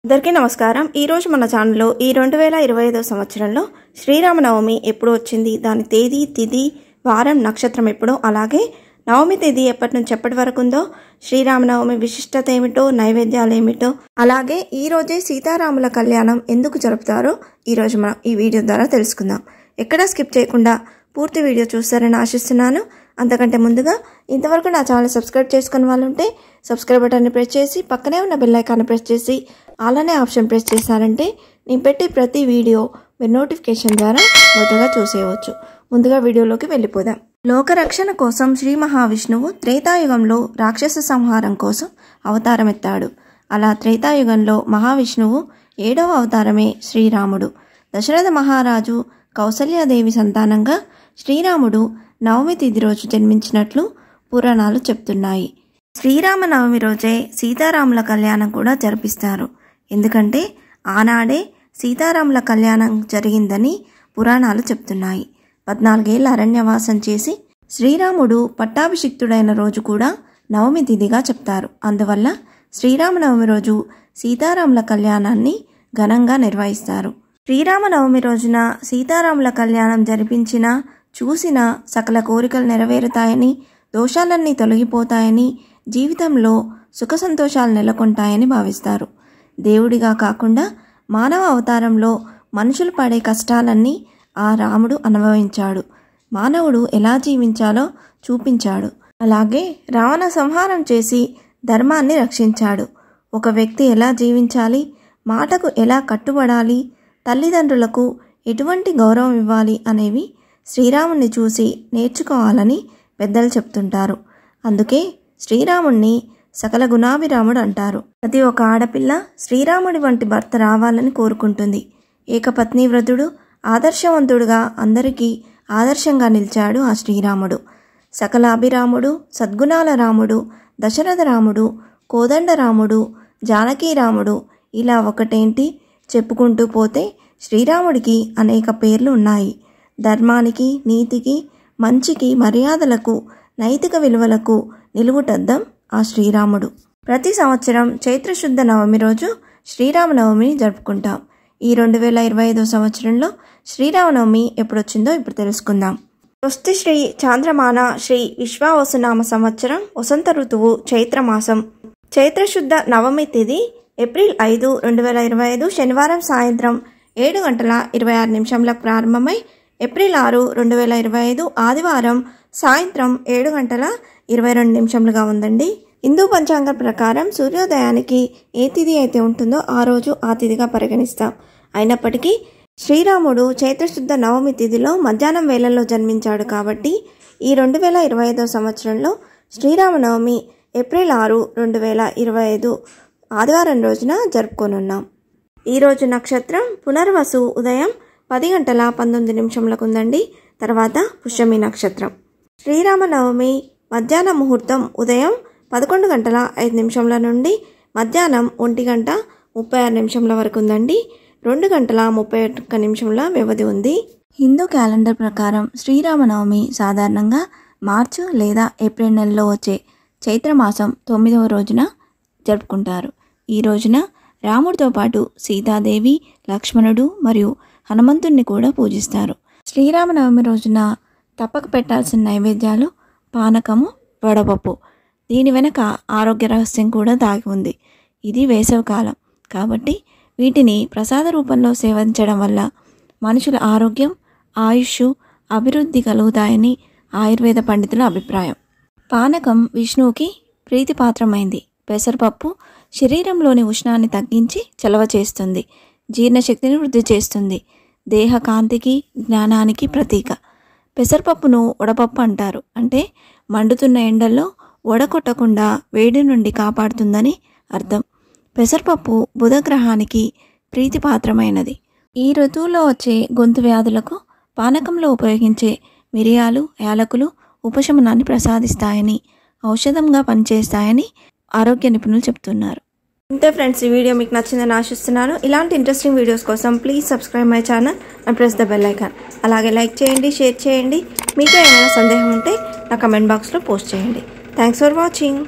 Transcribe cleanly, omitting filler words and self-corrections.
అందరికీ నమస్కారం। ఈ రోజు మన ఛానల్లో ఈ 2025 సంవత్సరంలో శ్రీరామనవమి ఎప్పుడు వచ్చింది, దాని తేదీ, తిథి, వారం, నక్షత్రం ఎప్పుడో, అలాగే నవమి తేదీ ఎప్పటి నుంచి ఎప్పటి వరకు ఉందో, శ్రీరామనవమి విశిష్టత ఏమిటో, నైవేద్యాలు ఏమిటో, అలాగే ఈ రోజే సీతారాముల కళ్యాణం ఎందుకు జరుపుతారో ఈ రోజు మనం ఈ వీడియో ద్వారా తెలుసుకుందాం। ఎక్కడా స్కిప్ చేయకుండా పూర్తి వీడియో చూస్తారని ఆశిస్తున్నాను। అంతకంటే ముందుగా ఇంతవరకు నా ఛానల్ సబ్స్క్రైబ్ చేసుకున్న వాళ్ళు ఉంటే సబ్స్క్రైబ్ బటన్ని ప్రెస్ చేసి పక్కనే ఉన్న బెల్ ఐకాన్ని ప్రెస్ చేసి ఆల్ అనే ఆప్షన్ ప్రెస్ చేశారంటే నేను పెట్టే ప్రతి వీడియో మీరు నోటిఫికేషన్ ద్వారా మొదటగా చూసేయవచ్చు। ముందుగా వీడియోలోకి వెళ్ళిపోదాం। లోకరక్షణ కోసం శ్రీ మహావిష్ణువు త్రేతాయుగంలో రాక్షస సంహారం కోసం అవతారం ఎత్తాడు। అలా త్రేతాయుగంలో మహావిష్ణువు 7వ అవతారమే శ్రీరాముడు। దశరథ మహారాజు కౌసల్యాదేవి సంతానంగా శ్రీరాముడు నవమి తిథి రోజు జన్మించినట్లు పురాణాలు చెప్తున్నాయి। శ్రీరామనవమి రోజే సీతారాముల కళ్యాణం కూడా జరిపిస్తారు। ఎందుకంటే ఆనాడే సీతారాముల కళ్యాణం జరిగిందని పురాణాలు చెప్తున్నాయి। 14 ఏళ్ల అరణ్యవాసం చేసి శ్రీరాముడు పట్టాభిషిక్తుడైన రోజు కూడా నవమి తిథిగా చెప్తారు। అందువల్ల శ్రీరామనవమి రోజు సీతారాముల కళ్యాణాన్ని ఘనంగా నిర్వహిస్తారు। శ్రీరామనవమి రోజున సీతారాముల కళ్యాణం జరిపించిన చూసిన సకల కోరికలు నెరవేరుతాయని, దోషాలన్నీ తొలగిపోతాయని, జీవితంలో సుఖ సంతోషాలు నెలకొంటాయని భావిస్తారు। దేవుడిగా కాకుండా మానవ అవతారంలో మనుషులు పడే కష్టాలన్నీ ఆ రాముడు అనుభవించాడు। మానవుడు ఎలా జీవించాలో చూపించాడు। అలాగే రావణ సంహారం చేసి ధర్మాన్ని రక్షించాడు। ఒక వ్యక్తి ఎలా జీవించాలి, మాటకు ఎలా కట్టుబడాలి, తల్లిదండ్రులకు ఎటువంటి గౌరవం ఇవ్వాలి అనేవి శ్రీరాముణ్ణి చూసి నేర్చుకోవాలని పెద్దలు చెప్తుంటారు। అందుకే శ్రీరాముణ్ణి సకల గుణాభిరాముడు అంటారు। ప్రతి ఒక్క ఆడపిల్ల శ్రీరాముడి వంటి భర్త రావాలని కోరుకుంటుంది। ఏకపత్ని వ్రతుడు, ఆదర్శవంతుడుగా అందరికీ ఆదర్శంగా నిలిచాడు ఆ శ్రీరాముడు। సకల అభిరాముడు, సద్గుణాల రాముడు, దశరథ రాముడు, కోదండ రాముడు, జానకీ రాముడు, ఇలా ఒకటేంటి చెప్పుకుంటూ పోతే శ్రీరాముడికి అనేక పేర్లు ఉన్నాయి। ధర్మానికి, నీతికి, మంచికి, మర్యాదలకు, నైతిక విలువలకు నిలువుటద్దం ఆ శ్రీరాముడు। ప్రతి సంవత్సరం చైత్రశుద్ధ నవమి రోజు శ్రీరామనవమిని జరుపుకుంటాం। ఈ 2025 సంవత్సరంలో శ్రీరామనవమి ఎప్పుడొచ్చిందో ఇప్పుడు తెలుసుకుందాం। స్వస్తి శ్రీ చాంద్రమాన శ్రీ విశ్వావసునామ సంవత్సరం వసంత ఋతువు చైత్రమాసం చైత్రశుద్ధ నవమి తేదీ ఏప్రిల్ 5, 2025 శనివారం సాయంత్రం 7:26 ప్రారంభమై ఏప్రిల్ 6, 2025 ఆదివారం సాయంత్రం 7:22 ఉందండి। హిందూ పంచాంగం ప్రకారం సూర్యోదయానికి ఏ తిథి అయితే ఉంటుందో ఆ రోజు ఆ తిథిగా పరిగణిస్తాం। అయినప్పటికీ శ్రీరాముడు చైత్రశుద్ధ నవమి తిథిలో మధ్యాహ్నం వేళల్లో జన్మించాడు కాబట్టి ఈ 2025 సంవత్సరంలో శ్రీరామనవమి ఏప్రిల్ 6, 2025 ఆదివారం రోజున జరుపుకోనున్నాం। ఈరోజు నక్షత్రం పునర్వసు ఉదయం 10:19 ఉందండి। తర్వాత పుష్యమి నక్షత్రం। శ్రీరామనవమి మధ్యాహ్న ముహూర్తం ఉదయం 11:05 నుండి మధ్యాహ్నం 1:36 వరకు ఉందండి। 2:31 వ్యవధి ఉంది। హిందూ క్యాలెండర్ ప్రకారం శ్రీరామనవమి సాధారణంగా మార్చి లేదా ఏప్రిల్ నెలలో వచ్చే చైత్రమాసం 9వ రోజున జరుపుకుంటారు। ఈ రోజున రాముడితో పాటు సీతాదేవి, లక్ష్మణుడు మరియు హనుమంతుణ్ణి కూడా పూజిస్తారు। శ్రీరామనవమి రోజున తప్పక పెట్టాల్సిన నైవేద్యాలు పానకము, వడపప్పు। దీని వెనక ఆరోగ్య రహస్యం కూడా దాగి ఉంది। ఇది వేసవికాలం కాబట్టి వీటిని ప్రసాద రూపంలో సేవించడం వల్ల మనుషుల ఆరోగ్యం, ఆయుష్, అభివృద్ధి కలుగుతాయని ఆయుర్వేద పండితుల అభిప్రాయం। పానకం విష్ణువుకి ప్రీతిపాత్రమైంది। పెసరపప్పు శరీరంలోని ఉష్ణాన్ని తగ్గించి చలవ చేస్తుంది, జీర్ణశక్తిని వృద్ధి చేస్తుంది, దేహ కాంతికి, జ్ఞానానికి ప్రతీక। పెసరపప్పును వడపప్పు అంటారు, అంటే మండుతున్న ఎండల్లో వడకొట్టకుండా వేడి నుండి కాపాడుతుందని అర్థం। పెసరపప్పు బుధగ్రహానికి ప్రీతిపాత్రమైనది। ఈ ఋతువులో వచ్చే గొంతు వ్యాధులకు పానకంలో ఉపయోగించే మిరియాలు, యాలకులు ఉపశమనాన్ని ప్రసాదిస్తాయని, ఔషధంగా పనిచేస్తాయని ఆరోగ్య నిపుణులు చెప్తున్నారు। ఇంతే ఫ్రెండ్స్, ఈ వీడియో మీకు నచ్చిందని ఆశిస్తున్నాను। ఇలాంటి ఇంట్రెస్టింగ్ వీడియోస్ కోసం please subscribe my channel and press the bell icon. అలాగే లైక్ చేయండి, షేర్ చేయండి। మీకు ఏమైనా సందేహం ఉంటే నా కమెంట్ బాక్స్లో పోస్ట్ చేయండి। Thanks for watching.